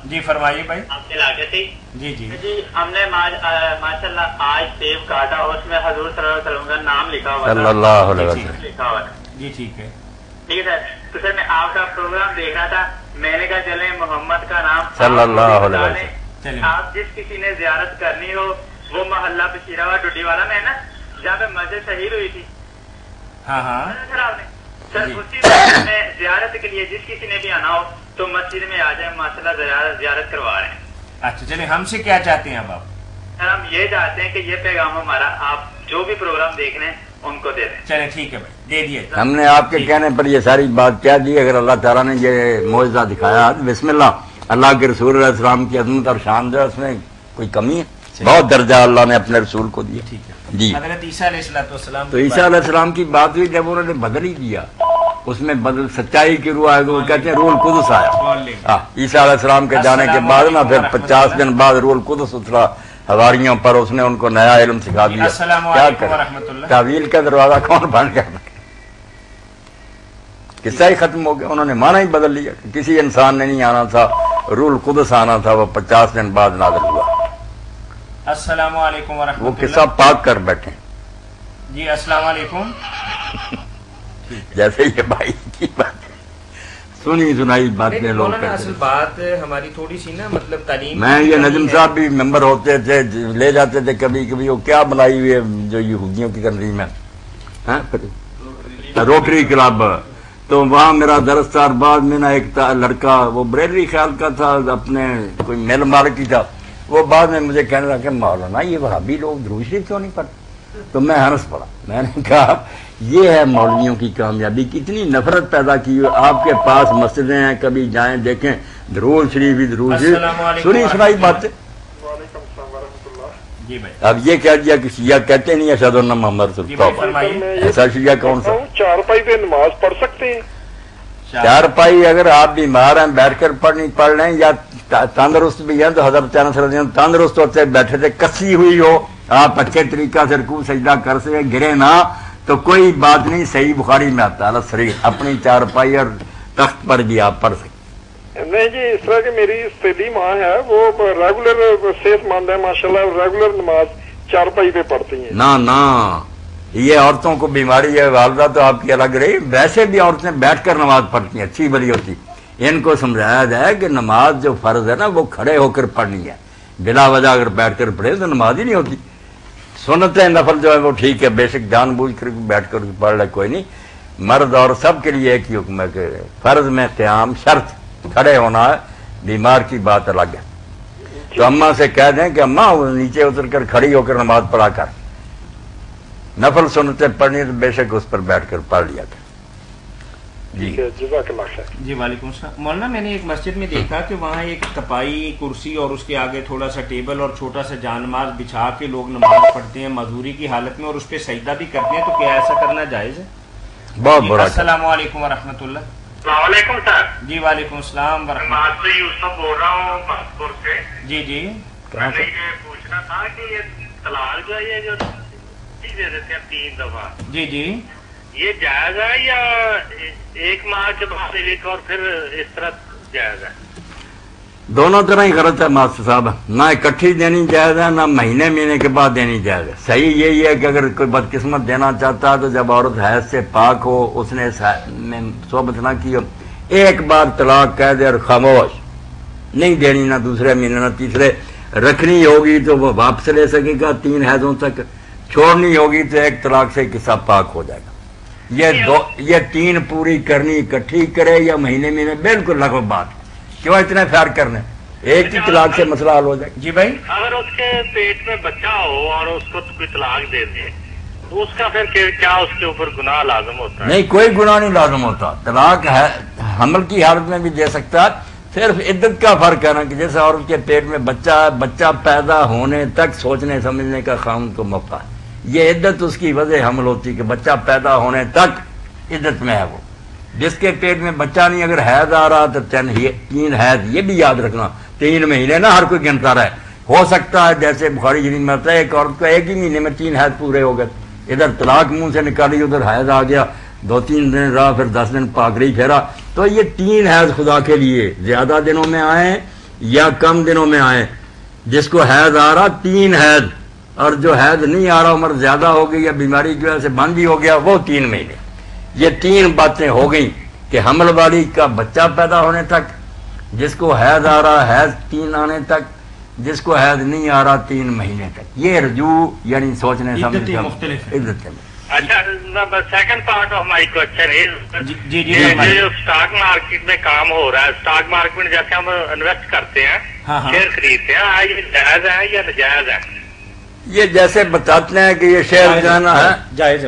جی فرمائیے بھائی. آپ کے علاقے سے. جی جی جی ہم نے ماشاء اللہ آج سیب کاٹا اور اس میں حضور صلی اللہ علیہ وسلم کا نام لکھا ہوا صلی اللہ علیہ وسلم لکھا ہوا تھا. جی ٹھیک ہے. ٹھیک ہے تو سر میں آپ کا پروگرام دیکھ رہا تھا. میں نے کہا چلے محمد کا نام صلی اللہ علیہ وسلم. چلیں آپ جس کسی نے زیارت کرنی ہو وہ محلہ بشیرہ ڈوڈی والا میں نا جہاں پہ مسجد شہید ہوئی تھی. ہاں ہاں سر آپ نے سر اسی مسجد میں زیارت کے لیے جس کسی نے بھی آنا ہو تو مسجد میں آ جائیں. ماشاء اللہ زیارت کروا رہے ہیں. اچھا چلیں ہم سے کیا چاہتے ہیں اب آپ؟ سر ہم یہ چاہتے ہیں کہ یہ پیغام ہمارا آپ جو بھی پروگرام دیکھ رہے ہیں ان کو دے دیں. چلیں ٹھیک ہے بھائی دے دیے. ہم نے آپ کے کہنے پر یہ ساری بات کیا دی. اگر اللہ تعالیٰ نے یہ معجزہ دکھایا بسم اللہ, اللہ کے رسول علیہ السلام کی عظمت اور شان ہے, اس میں کوئی کمی ہے؟ بہت درجہ اللہ نے اپنے رسول کو دیا. ٹھیک ہے. جی حضرت عیسیٰ علیہ السلام تو عیسیٰ علیہ السلام کی بات ہوئی جب انہوں نے بدل ہی دیا, اس میں بدل سچائی کی روح آئے, وہ کہتے ہیں روح القدس آیا. عیسیٰ علیہ السلام کے جانے کے بعد نا پھر 50 دن بعد روح القدس اترا حواریوں پر, اس نے ان کو نیا علم سکھا دیا. کیا کریں, تعویل کا دروازہ کون بند کر دے. قصہ ہی ختم ہو گیا. انہوں نے مانا ہی بدل لیا. کسی انسان نے نہیں آنا تھا, روح القدس آنا تھا, وہ 50 دن بعد نازل ہوا. السلام علیکم ورحمۃ اللہ. وہ قصہ پاک کر بیٹھے. جی السلام علیکم. جیسے یہ بھائی کی بات سنی سنائی باتیں لوگ اصل کرتے. بات ہماری تھوڑی سی نا مطلب تعلیم. میں یہ نجم صاحب بھی ممبر ہوتے تھے, لے جاتے تھے کبھی کبھی. وہ کیا بنائی ہوئی ہے جو یہودیوں کی کنٹری میں روٹری کلب, تو وہاں میرا درس تھا. بعد میں نا ایک لڑکا وہ بریلوی خیال کا تھا, اپنے کوئی میل مارکی تھا, وہ بعد میں مجھے کہنے لگا کہ مولانا یہ وہابی لوگ درود شریف کیوں نہیں پڑھتے. تو میں ہنس پڑا. میں نے کہا یہ ہے مولویوں کی کامیابی, کتنی نفرت پیدا کی ہوئی. آپ کے پاس مسجدیں ہیں, کبھی جائیں دیکھیں درود شریف ہی درود شریف, سنی سنائی باتیں. جی بھائی. اب یہ کہہ دیا کہ شیعہ کہتے نہیں اشہد ان محمد رسول اللہ. ایسا شیعہ کون سا؟ چارپائی پہ نماز پڑھ سکتے ہیں. چارپائی اگر آپ بیمار ہیں بیٹھ کر پڑھ لیں, یا تندرست بھی ہیں تو حضرت انس رضی اللہ عنہ تندرست ہوتے بیٹھے تھے, کسی ہوئی ہو, آپ اچھے طریقہ سے رکوع سجدہ کر سکے, گرے نہ تو کوئی بات نہیں. صحیح بخاری میں آتا ہے صحیح, اپنی چارپائی اور تخت پر بھی آپ پڑھ سکتے. نہیں جی, اس طرح کہ میری سیدھی ماں ہے, وہ ریگولر صحت مند ہے ماشاءاللہ, ریگولر نماز چارپائی پہ پڑھتی ہیں. نہ یہ عورتوں کو بیماری ہے, والدہ تو آپ کی الگ رہی. ویسے بھی عورتیں بیٹھ کر نماز پڑھتی ہیں, اچھی بری ہوتی. ان کو سمجھایا جائے کہ نماز جو فرض ہے نا وہ کھڑے ہو کر پڑھنی ہے. بلا وجہ اگر بیٹھ کر پڑھے تو نماز ہی نہیں ہوتی. سنتیں نفل جو ہے وہ ٹھیک ہے, بیشک جان بوجھ کر بیٹھ کر پڑھ لے کوئی نہیں. مرد اور سب کے لیے ایک ہی حکم ہے کہ فرض میں قیام شرط, کھڑے ہونا ہے. بیمار کی بات الگ ہے. تو اماں سے کہہ دیں کہ اماں نیچے اتر کر کھڑی ہو کر نماز پڑھا کر. نفل سنتیں پڑھنی تو بے شک اس پر بیٹھ کر پڑھ لیا کر. جی جزاک اللہ خیر. جی وعلیکم السلام. مولانا میں نے ایک مسجد میں دیکھا کہ وہاں ایک تپائی کرسی اور اس کے آگے تھوڑا سا ٹیبل اور چھوٹا سا جان ماز بچھا کے لوگ نماز پڑھتے ہیں معذوری کی حالت میں, اور اس پہ سجدہ بھی کرتے ہیں. تو کیا ایسا کرنا جائز ہے؟ بہت برا. السلام علیکم ورحمۃ اللہ. السلام علیکم سر. جی وعلیکم السلام ورحمۃ اللہ. میں یوسف بول رہا ہوں بھرتپور سے. جی جی میں نے یہ پوچھنا تھا کہ یہ طلاق جو ہے یہ جو دے دیتے ہیں 3 دفعہ, جی جی یہ جائز ہے یا ایک ماہ کے بعد ایک اور پھر اس طرح جائز ہے؟ دونوں طرح ہی غلط ہے ماسٹر صاحب. نہ اکٹھی دینی جائز ہے, نہ مہینے کے بعد دینی جائز ہے. صحیح یہی ہے کہ اگر کوئی بدقسمت دینا چاہتا ہے تو جب عورت حیض سے پاک ہو, اس نے صحبت نہ کی ہو, ایک بار طلاق کہہ دے اور خاموش, نہیں دینی نہ دوسرے مہینے نہ تیسرے. رکھنی ہوگی تو وہ واپس لے سکے گا 3 حیضوں تک, چھوڑنی ہوگی تو ایک طلاق سے قصہ پاک ہو جائے گا. یہ 3 پوری کرنی اکٹھی کرے یا مہینے بالکل لگو بات. کیوں اتنے پیار کرنے, ایک ہی طلاق سے مسئلہ حل ہو جائے. جی بھائی. اگر اس کے پیٹ میں بچہ ہو اور اس کو کوئی طلاق دے دے تو اس کا پھر کیا اس کے اوپر گناہ لازم ہوتا ہے؟ نہیں, کوئی گناہ نہیں لازم ہوتا. طلاق ہے حمل کی حالت میں بھی دے سکتا ہے. صرف عدت کا فرق ہے نا, کہ جیسے عورت کے پیٹ میں بچہ ہے, بچہ پیدا ہونے تک سوچنے سمجھنے کا خاوند کو موقع ہے. یہ عدت اس کی وجہ حمل ہوتی کہ بچہ پیدا ہونے تک عدت میں ہے. وہ جس کے پیٹ میں بچہ نہیں, اگر حیض آ رہا تو 3 حیض, یہ بھی یاد رکھنا 3 مہینے نہ ہر کوئی گنتا رہے. ہو سکتا ہے جیسے بخاری شریف میں آتا ہے ایک عورت کو ایک ہی مہینے میں 3 حیض پورے ہو گئے, ادھر طلاق منہ سے نکالی, ادھر حیض آ گیا, 2-3 دن رہا, پھر 10 دن پاگری پھیرا. تو یہ 3 حیض خدا کے لیے زیادہ دنوں میں آئیں یا کم دنوں میں آئے. جس کو حیض آ رہا 3 حیض، اور جو حیض نہیں آ رہا عمر زیادہ ہو گئی یا بیماری کی وجہ سے بند ہی ہو گیا وہ 3 مہینے. یہ 3 باتیں ہو گئیں کہ حمل والی کا بچہ پیدا ہونے تک، جس کو حیض آ رہا حیض 3 آنے تک، جس کو حیض نہیں آ رہا 3 مہینے تک. یہ رجوع یعنی سوچنے سمجھنے مختلف عزت. اچھا second part of my question جی جو اسٹاک مارکیٹ میں کام ہو رہا ہے، اسٹاک مارکیٹ میں جیسے ہم انویسٹ کرتے ہیں، شیئر خریدتے ہیں، یہ جائز ہے یا ناجائز ہے؟ یہ جیسے بتاتے ہیں کہ یہ شیئر جانا ہے جائز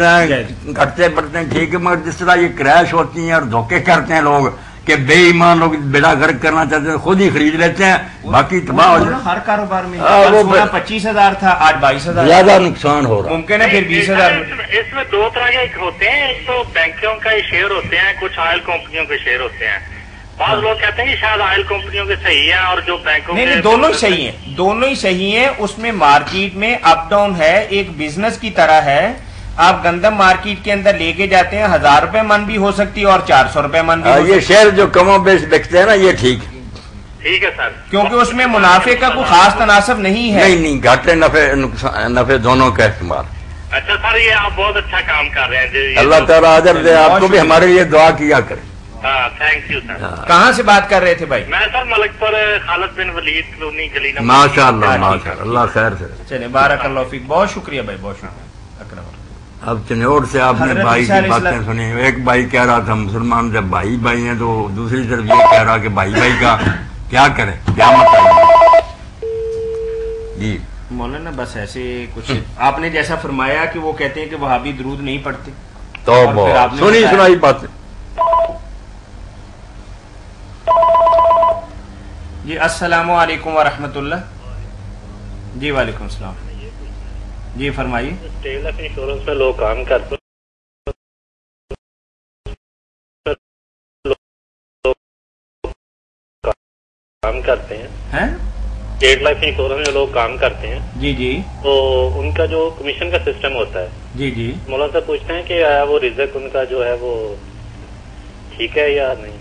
ہیں، گھٹتے بڑھتے ہیں ٹھیک ہے، مگر جس طرح یہ کریش ہوتی ہیں اور دھوکے کرتے ہیں لوگ کہ بے ایمان لوگ بیڑا گرک کرنا چاہتے ہیں، خود ہی خرید لیتے ہیں، باقی تباہ ہو جاتے. ہر کاروبار میں وہ 25,000 تھا، آج 22,000. زیادہ نقصان ہو رہا ہے. ممکن ہے پھر 20,000. اس میں 2 طرح کے ہوتے ہیں، ایک تو بینکوں کا شیئر ہوتے ہیں، کچھ آئل کمپنیوں کے شیئر ہوتے ہیں. بعض لوگ کہتے ہیں کہ شاید آئل کمپنیوں کے صحیح ہیں اور جو بینکوں کے نہیں دونوں ہی صحیح ہیں، دونوں ہی صحیح ہیں. اس میں مارکیٹ میں اپ ڈاؤن ہے، ایک بزنس کی طرح ہے. آپ گندم مارکیٹ کے اندر لے کے جاتے ہیں، 1,000 روپے من بھی ہو سکتی ہے اور 400 روپے من بھی. یہ شیئر جو کم و بیش بکتے ہیں نا یہ ٹھیک ہے سر، کیونکہ اس میں منافع کا کوئی خاص تناسب نہیں ہے. نہیں گھاٹے نفع دونوں کا استعمال. اچھا سر، یہ آپ بہت اچھا کام کر رہے ہیں. اللہ تعالیٰ اجر دے آپ کو بھی، ہمارے لیے دعا کیا کرے. ہاں تھینک یو سر. کہاں سے بات کر رہے تھے بھائی؟ میں سر ملک پر خالد بن ولید کلونی گلی نمبر. ماشاء اللہ ماشاء اللہ، اللہ خیر سے. چلے بارک اللہ فیک، بہت شکریہ بھائی، بہت شکریہ. اب چنور سے آپ نے بھائی کی باتیں سنی. ایک بھائی کہہ رہا تھا مسلمان جب بھائی بھائی ہیں تو دوسری طرف یہ کہہ رہا کہ بھائی بھائی کا کیا کریں، کیا مت. جی مولانا بس ایسے کچھ آپ نے جیسا فرمایا کہ وہ کہتے ہیں کہ وہابی درود نہیں پڑھتے، تو سنی سنائی باتیں. جی السلام علیکم ورحمۃ اللہ. جی وعلیکم السلام. جی فرمائیے. ٹیل لائف انشورنس میں لوگ کام کرتے ہیں، اسٹیٹ لائف انشورنس میں لوگ کام کرتے ہیں. جی جی. تو ان کا جو کمیشن کا سسٹم ہوتا ہے، جی جی، مولانا صاحب پوچھتے ہیں کہ آیا وہ رزق ان کا جو ہے وہ ٹھیک ہے یا نہیں؟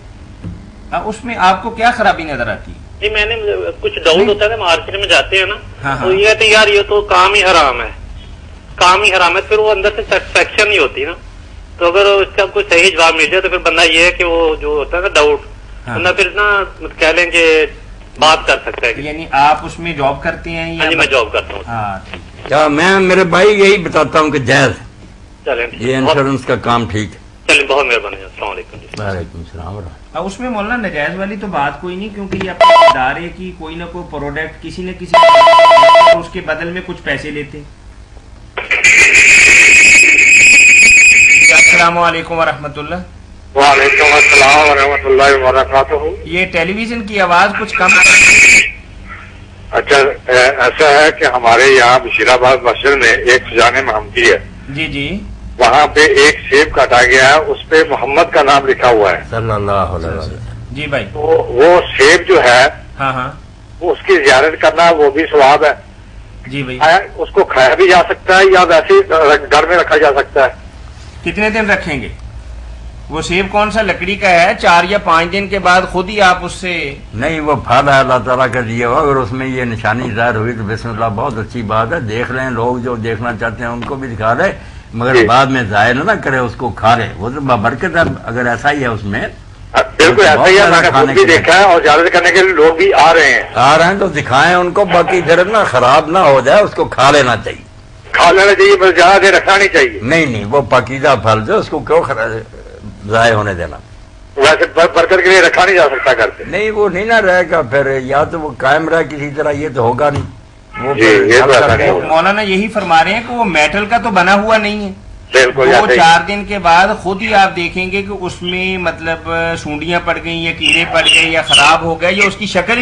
اس میں آپ کو کیا خرابی نظر آتی ہے؟ جی میں نے کچھ ڈاؤٹ ہوتا ہے نا، مارکیٹ میں جاتے ہیں نا تو یہ کہتے ہیں یار یہ تو کام ہی حرام ہے، کام ہی حرام ہے. پھر وہ اندر سے سیٹسفیکشن نہیں ہوتی نا. تو اگر اس کا کوئی صحیح جواب مل جائے تو پھر بندہ یہ ہے کہ وہ جو ہوتا ہے نا ڈاؤٹ، بندہ پھر نا کہہ لیں کہ بات کر سکتا ہے. یعنی آپ اس میں جاب کرتے ہیں یا؟ جی میں جاب کرتا ہوں. ہاں ٹھیک ہے. کیا میں میرے بھائی یہی بتاتا ہوں کہ جائز چلیں یہ انشورنس کا کام ٹھیک ہے. چلیں بہت مہربانی. السلام علیکم. وعلیکم السلام. اس میں مولانا نجائز والی تو بات کوئی نہیں، کیونکہ یہ اپنے ادارے کی کوئی نہ کوئی پروڈکٹ کسی نہ کسی اس کے بدل میں کچھ پیسے لیتے. السلام علیکم ورحمۃ اللہ. وعلیکم السلام ورحمۃ اللہ وبرکاتہ. یہ ٹیلی ویژن کی آواز کچھ کم. اچھا ایسا ہے کہ ہمارے یہاں بشیر آباد مسجد میں ایک سجانے محمدی ہے. جی جی. وہاں پہ ایک سیب کاٹا گیا ہے، اس پہ محمد کا نام لکھا ہوا ہے صلی اللہ علیہ وسلم. جی بھائی. تو وہ سیب جو ہے ہاں ہاں اس کی زیارت کرنا وہ بھی ثواب ہے. جی بھائی. اس کو کھایا بھی جا سکتا ہے یا ویسے گھر میں رکھا جا سکتا ہے؟ کتنے دن رکھیں گے؟ وہ سیب کون سا لکڑی کا ہے؟ 4 یا 5 دن کے بعد خود ہی آپ اس سے نہیں، وہ پھل ہے اللہ تعالیٰ کا دیا ہوا. اگر اس میں یہ نشانی ظاہر ہوئی تو بسم اللہ بہت اچھی بات ہے، دیکھ لیں. لوگ جو دیکھنا چاہتے ہیں ان کو بھی دکھا لے، مگر بعد میں ضائع نہ کرے، اس کو کھا لے. وہ تو بابرکت ہے اگر ایسا ہی ہے اس میں. بالکل ایسا ہی ہے، میں نے خود بھی دیکھا ہے اور زیارت کرنے کے لیے لوگ بھی آ رہے ہیں تو دکھائیں ان کو. باقی پھر نا خراب نہ ہو جائے، اس کو کھا لینا چاہیے. کھا لینا چاہیے، بس زیادہ دیر رکھنا نہیں چاہیے. نہیں وہ پاکیزہ پھل جو اس کو کیوں ضائع ہونے دینا. ویسے برکت کے لیے رکھا نہیں جا سکتا کرتے. نہیں وہ نہیں نہ رہے گا پھر، یا تو وہ قائم رہے کسی طرح، یہ تو ہوگا نہیں. وہ مولانا یہی فرما رہے ہیں کہ وہ میٹل کا تو بنا ہوا نہیں ہے. بالکل. 2-4 دن کے بعد خود ہی آپ دیکھیں گے کہ اس میں مطلب سونڈیاں پڑ گئی یا کیڑے پڑ گئے یا خراب ہو گئے یا اس کی شکل